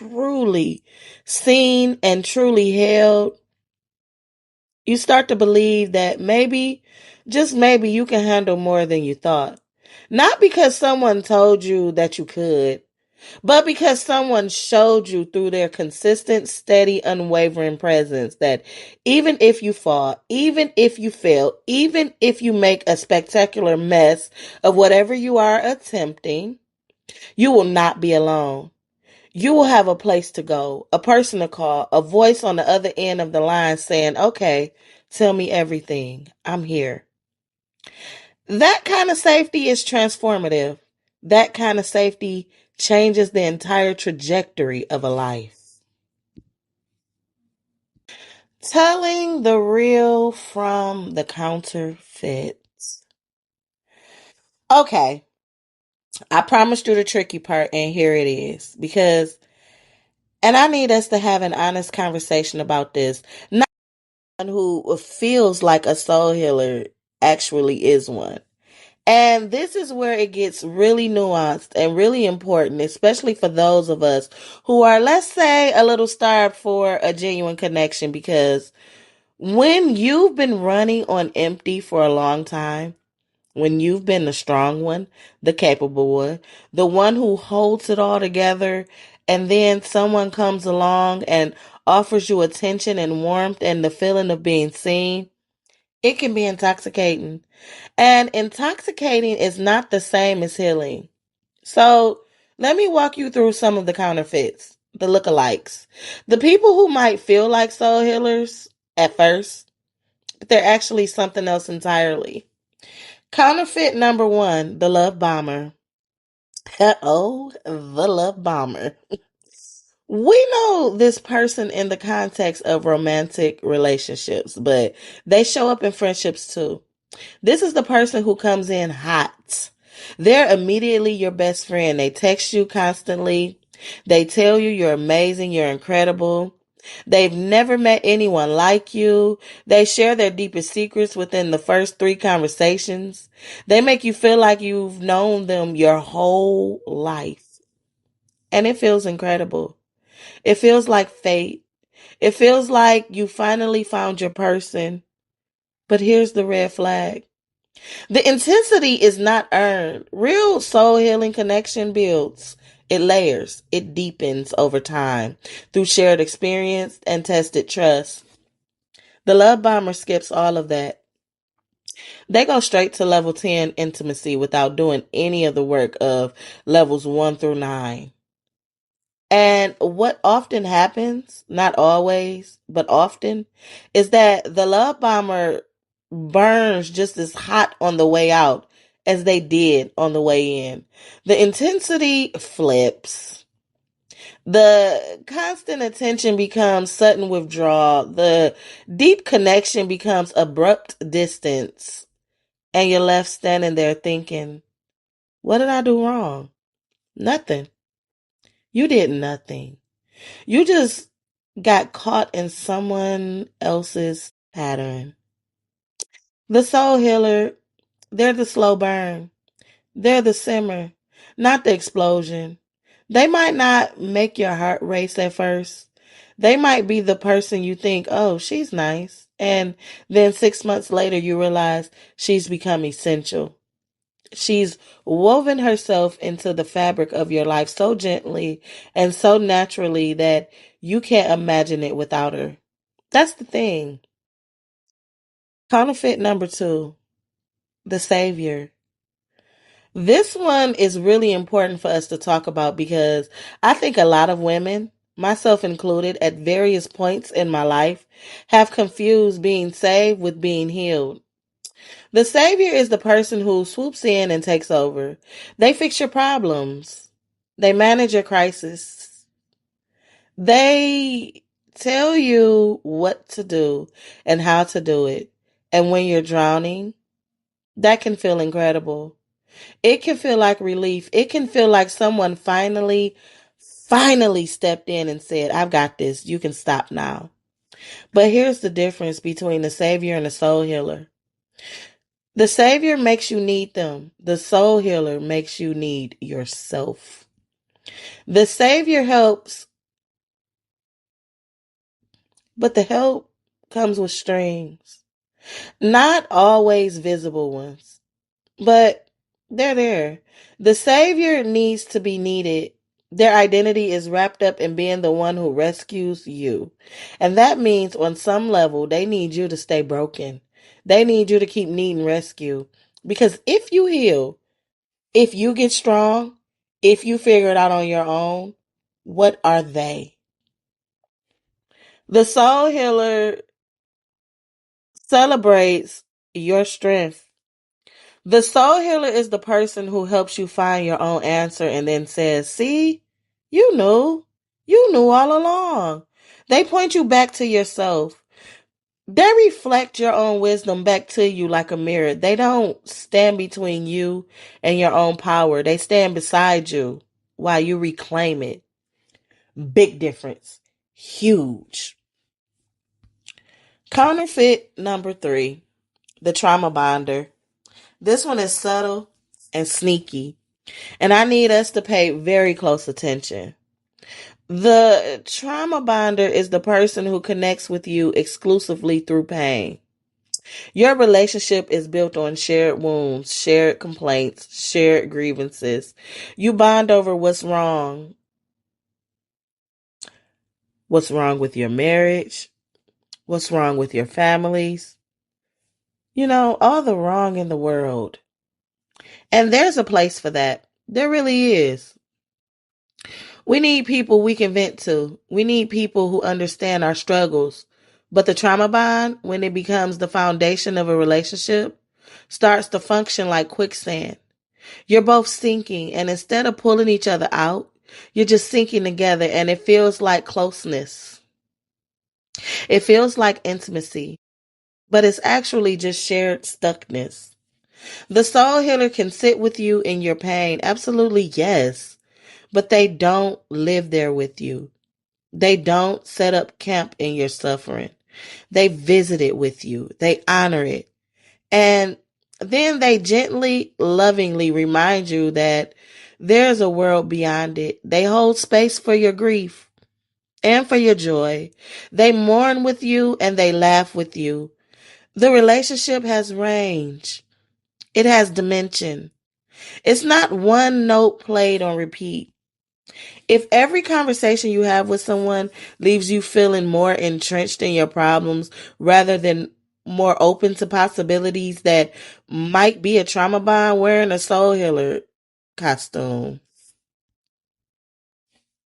truly seen and truly held, you start to believe that maybe, just maybe, you can handle more than you thought. Not because someone told you that you could, but because someone showed you through their consistent, steady, unwavering presence that even if you fall, even if you fail, even if you make a spectacular mess of whatever you are attempting, you will not be alone. You will have a place to go, a person to call, a voice on the other end of the line saying, okay, tell me everything. I'm here. That kind of safety is transformative. That kind of safety changes the entire trajectory of a life. Telling the real from the counterfeit. Okay, I promised you the tricky part, and here it is. And I need us to have an honest conversation about this. Not one who feels like a soul healer actually is one. And this is where it gets really nuanced and really important, especially for those of us who are, let's say, a little starved for a genuine connection. Because when you've been running on empty for a long time, when you've been the strong one, the capable one, the one who holds it all together, and then someone comes along and offers you attention and warmth and the feeling of being seen, it can be intoxicating. And intoxicating is not the same as healing. So let me walk you through some of the counterfeits, the lookalikes, the people who might feel like soul healers at first, but they're actually something else entirely. Counterfeit number one, the love bomber. Oh, the love bomber. We know this person in the context of romantic relationships, but they show up in friendships too. This is the person who comes in hot. They're immediately your best friend. They text you constantly. They tell you you're amazing, you're incredible. They've never met anyone like you. They share their deepest secrets within the first three conversations. They make you feel like you've known them your whole life. And it feels incredible. It feels like fate. It feels like you finally found your person. But here's the red flag. The intensity is not earned. Real soul healing connection builds. It layers. It deepens over time through shared experience and tested trust. The love bomber skips all of that. They go straight to level 10 intimacy without doing any of the work of levels 1 through 9. And what often happens, not always, but often, is that the love bomber burns just as hot on the way out as they did on the way in. The intensity flips. The constant attention becomes sudden withdrawal. The deep connection becomes abrupt distance. And you're left standing there thinking, what did I do wrong? Nothing. You did nothing. You just got caught in someone else's pattern. The soul healer, they're the slow burn. They're the simmer, not the explosion. They might not make your heart race at first. They might be the person you think, oh, she's nice. And then 6 months later, you realize she's become essential. She's woven herself into the fabric of your life so gently and so naturally that you can't imagine it without her. That's the thing. Counterfeit number two, the savior. This one is really important for us to talk about because I think a lot of women, myself included, at various points in my life, have confused being saved with being healed. The savior is the person who swoops in and takes over. They fix your problems. They manage your crisis. They tell you what to do and how to do it. And when you're drowning, that can feel incredible. It can feel like relief. It can feel like someone finally stepped in and said, I've got this. You can stop now. But here's the difference between the savior and the soul healer. The savior makes you need them. The soul healer makes you need yourself. The savior helps but the help comes with strings. Not always visible ones, but they're there. The Savior needs to be needed. Their identity is wrapped up in being the one who rescues you. And that means on some level, they need you to stay broken. They need you to keep needing rescue. Because if you heal, if you get strong, if you figure it out on your own, what are they? The soul healer celebrates your strength. The soul healer is the person who helps you find your own answer and then says, see, you knew. You knew all along. They point you back to yourself. They reflect your own wisdom back to you like a mirror. They don't stand between you and your own power. They stand beside you while you reclaim it. Big difference. Huge. Counterfeit number 3, the trauma bonder. This one is subtle and sneaky, and I need us to pay very close attention. The trauma bonder is the person who connects with you exclusively through pain. Your relationship is built on shared wounds, shared complaints, shared grievances. You bond over what's wrong. What's wrong with your marriage? What's wrong with your families? All the wrong in the world. And there's a place for that. There really is. We need people we can vent to. We need people who understand our struggles. But the trauma bond, when it becomes the foundation of a relationship, starts to function like quicksand. You're both sinking, and instead of pulling each other out, you're just sinking together, and it feels like closeness. It feels like intimacy, but it's actually just shared stuckness. The soul healer can sit with you in your pain. Absolutely, yes. But they don't live there with you. They don't set up camp in your suffering. They visit it with you. They honor it. And then they gently, lovingly remind you that there's a world beyond it. They hold space for your grief and for your joy. They mourn with you and they laugh with you. The relationship has range. It has dimension. It's not one note played on repeat. If every conversation you have with someone leaves you feeling more entrenched in your problems rather than more open to possibilities that might be a trauma bond, wearing a soul healer costume.